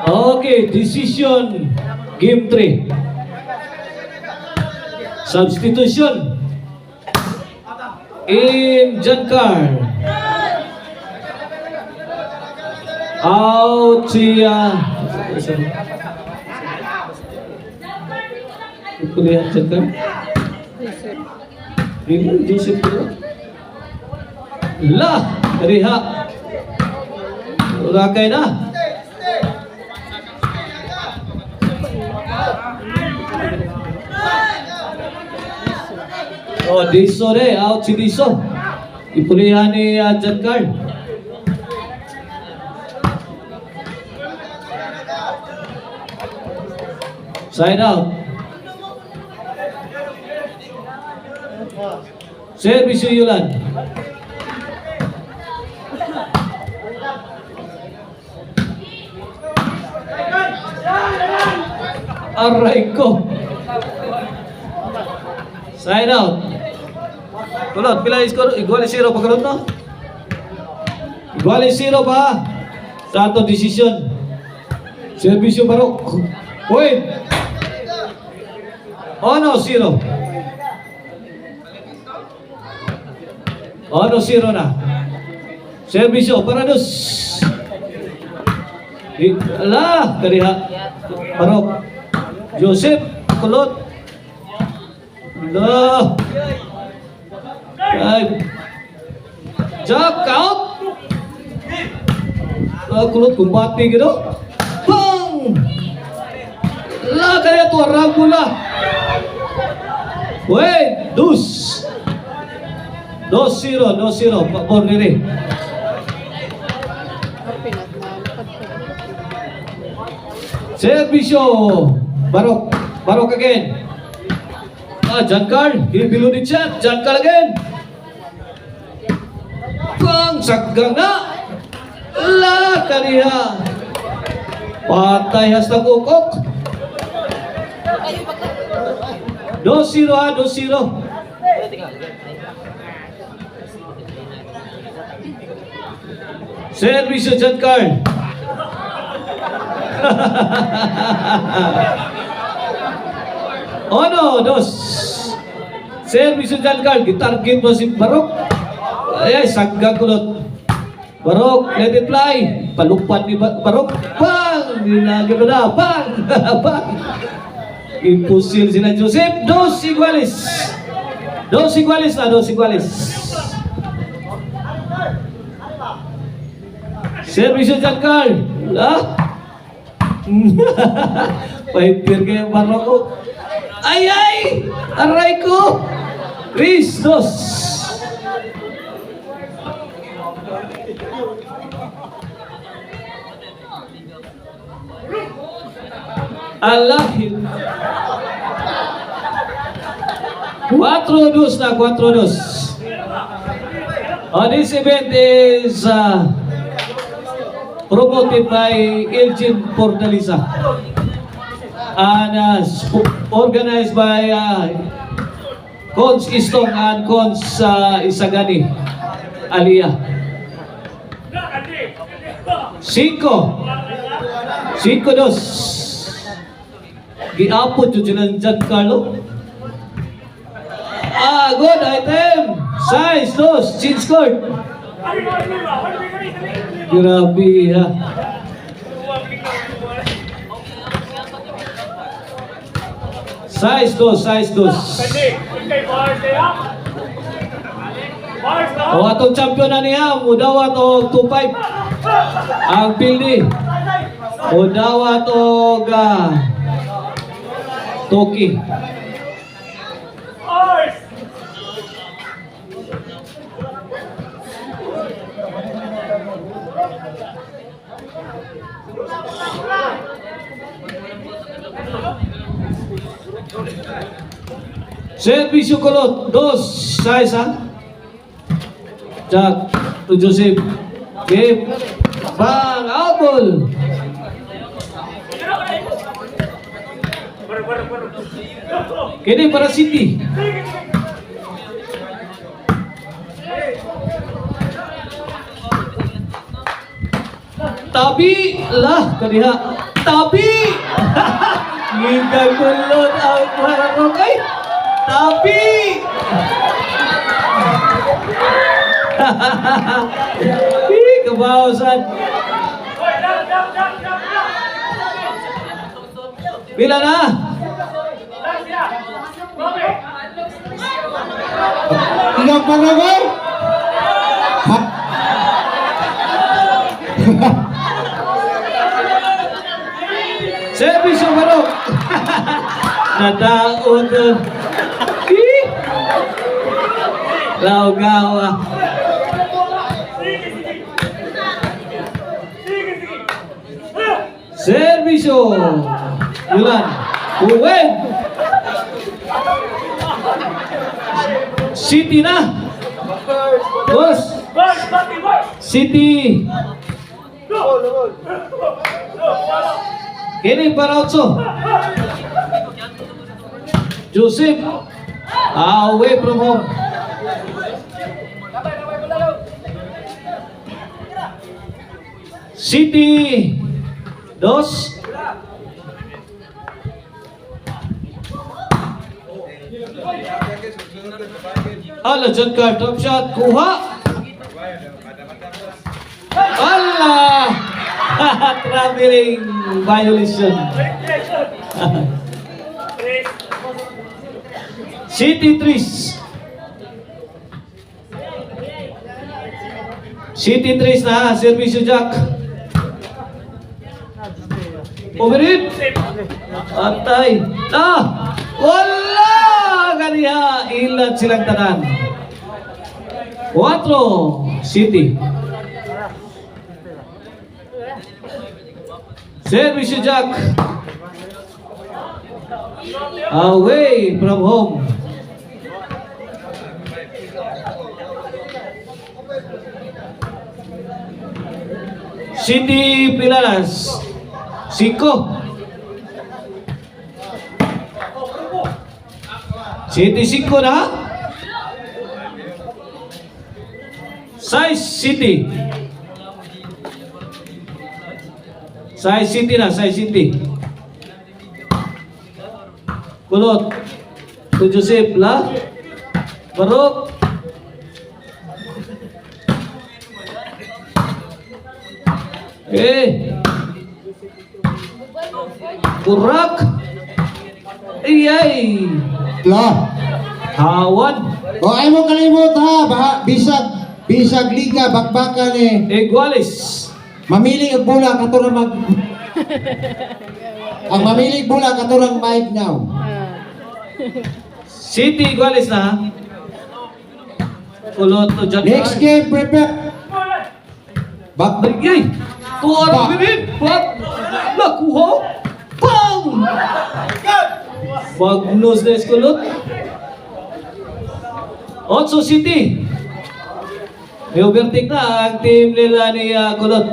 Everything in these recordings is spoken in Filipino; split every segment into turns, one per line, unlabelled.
Okay, decision. Game 3. Substitution. In Giancarlo. Out siya. Kulihat Giancarlo. Joseph ko. Lah, riha. Rakay na. Oh, Diso de, out si Diso. Ipulihan ni Giancarlo. Side out. Service Yulan. Aray ko. Side out. Kulot, pila iskor? Igual 0 pa kulot no? Igual 0 pa. Sa ato decision. Service yung barok. Point. Ono 0. Ono 0 na. Servisyo para dos. Ala, kariha. Barok. Joseph, kulot. Ala. Ay. Jack out. Kulot kumpati gitu. Bang. La kaya tu Ragula. Wait, dus. 2-0, 2-0. Pak Bon ini. Servisyo. Barok again. Giancarlo, below the chat. Giancarlo again. Bang, saggang na. La kaniya. Patay hasta kukok. 2-0 ha, 2-0. Servisyo Giancarlo. Ono, dos. Servisyo Giancarlo. Gitarget mo si Barok. Ay, saggang kulot. Barok, let it fly. Palupad ni Barok. Bang! Dinagin mo na. Bang! Bang! Imposil sila Joseph. 2 iguales. 2 iguales na, 2 iguales. Servisyo Giancarlo. Pahipir kayo Barok ko. Ay! Aray ko! Chris, 2. Allah. 4-2 na, 4-2. This event is promoted by Elgin Fortaleza and organized by Cons Istong and Cons Isagani Aliyah. 5-2. Giapon yun sila ng Giancarlo. Good item. Size, 2. Chin scored. Grabe ha. Size 2, size 2. O atong champion na niya, mudawat o 2-5. Ang pildi. Mudawat o Toki. Servisyo kulot, 2 size ha. Jack to Joseph. Game. Bang, outball. Kini para City. Tabi lah kaniha. Tabi. Gigagulot ang Barok ay. Tabi. Kabawasan. Bila na?
Ilang panagay?
Service yung Barok. Nadaon. Laugawa. Servisyo. Yulan. Uwen. City na. Boss. City. Kini para Otso. Joseph. Away from home. City. Dos. Ala, dyan ka. Top shot. Kuha. Ala. Traveling violation. City Tris. City Tris na. Servisyo Jack. Overhead. Antay. Wala! Ganiha. Ilan silang tanan. 4. City. Service Jack. Away from home. City Pilaras. 5. City 5 na. Size City. Size City na, Size City. Kulot. To Joseph la. Barok. Kurak. Iyay.
La.
Hawan.
O ay mo kalimot ha, bisag liga bakbakan
Iguales.
mamili og bola katurang ang mamili og bola katurang mic now.
City Iguales na. Kulot to John.
Next game prepare. Bak
Yay! Tuwarang birin! Bak! Nakuha! Pang! Magnus na eskulot. Otso City. May overtake na ang team nila ni Kulot.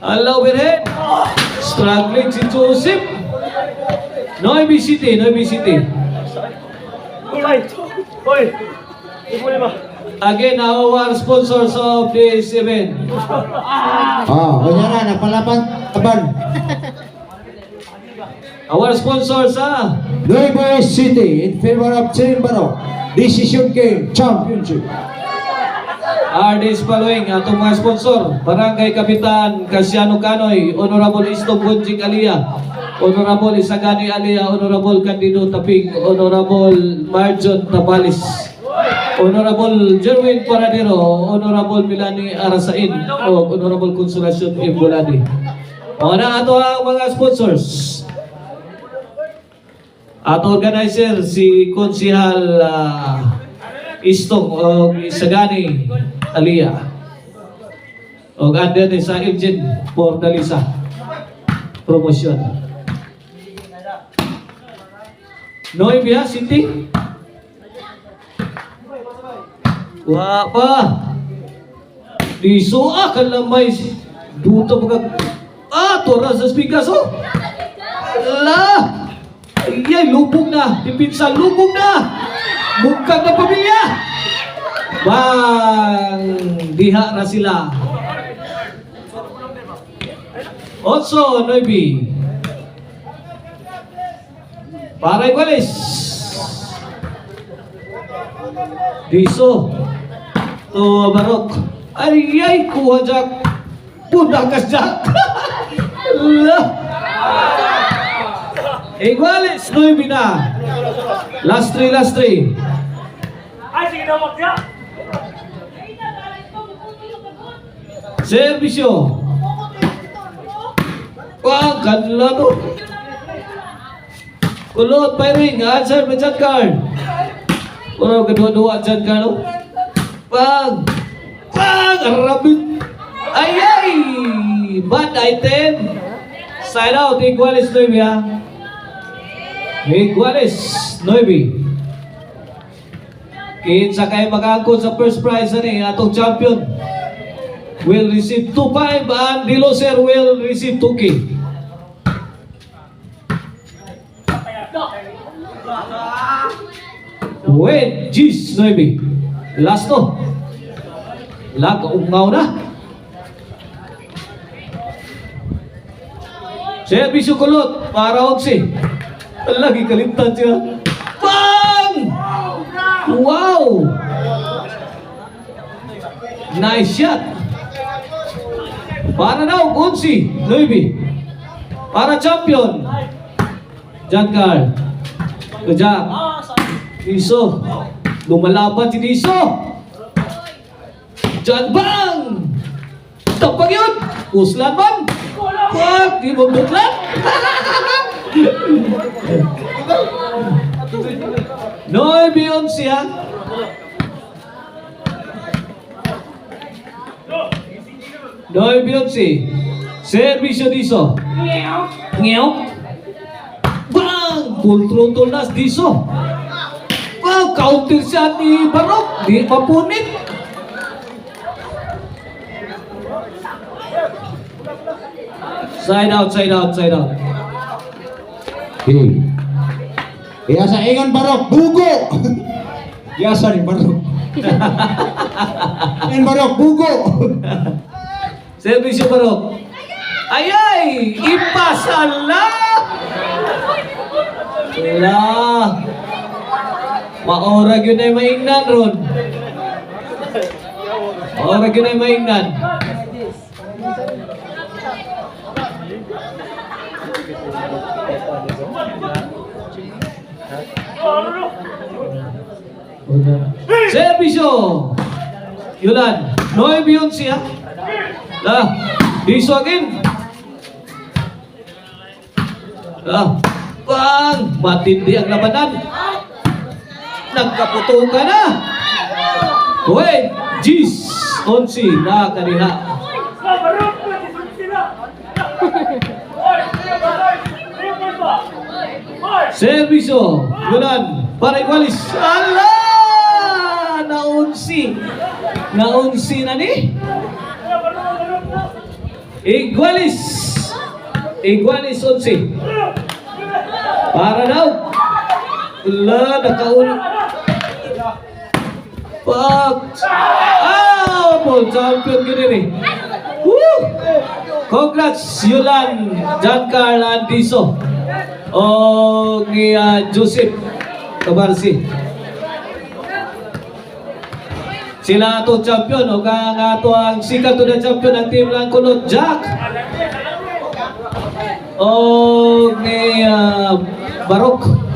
Ala overhead. Struggling si Joseph. Noy City, Noy City. Again, our sponsors of this event.
kanya na napalapan taban.
Our sponsors
Nueva City in favor of Team Barok. Decision game championship.
are these following atong mga sponsor: Barangay Kapitan Casiano Canoy, Honorable Istong Gunjing Alia, Honorable Isagani Alia, Honorable Candido Taping, Honorable Marjon Tabales, Honorable Jerwin Paradero, Honorable Milani Arasain, o Honorable Consolacion Imbolani. O na ato ang mga sponsors. Ato organizer si Konsihal Istong o Isagani Alia. O under ni sa Elgin Pordalisa promotion. Noivia City. Wa pa. Diso kalamay duto mga tora sa Picasso. La. Iyay lubog na, dipinsa lubog na. Bugkag na pamilya! Bang! Diha na sila. Also, Noibi. Para iguales. Diso. To Barok. Ay, kuha Jack. Pudakas Jack. Iguales, Noibi na. Last three.
Ay, sige na magya.
Servisyo. Wah, kanila to. Kulot, firing. Answer, may chat card. Ano, kedua-dua chat card, no? Bang! Arabit! Ay! Bad item! Side out, Iguales 9, ha? Iguales 9. Kinsa kayo mag-angkot sa first prize ni atong champion will receive 2.5 and the loser will receive 2K. Wait, jeez, 9. Last to. Lag-ungaw na. Servisyo kulot para 11. Lagi kalimtan siya. Bang! Wow! Nice shot. Para daw, Kunsi, Luibi. Para champion. Jankar. Kejak. Diso. Lumalaban si Diso. Jan bang! Tapang yun! Uslan man! Wag! Di mo buklan! Noy Beyonce ha? Noy Beyonce. Servisyo Diso. Ngew. Bang! Full throttle nas Diso. Wow! Counter siya ni Barok. Di mapunit. Side out.
Okay. Biasa ingon Barok, bugo! Biasa nih Barok. Ingon Barok, bugo!
Servisyo Barok. Ay! Ipasala! Wala. Maorag yun ay maingnan ron. Maorag yun ay maingnan. Servisyo. Yulan. Noy Beyonce ha. Lah. Diso again. Lah. Bang. Matindi ang labanan. Nagkaputukan na. Wait. Jeez. 11 na kaniha. Servisyo. Yulan. Para Iguales. Ala! Naunsi na ni. Iguales 11. Para daw. Wala, nakaun. Pak. Ball champion gini nih. Woo! Congrats Yulan, Jankar, and Diso. O ni Joseph Tabarsi. Sila ato champion o kang ato ang sikat to the champion ng team lang kunot Jack. O ni Barok.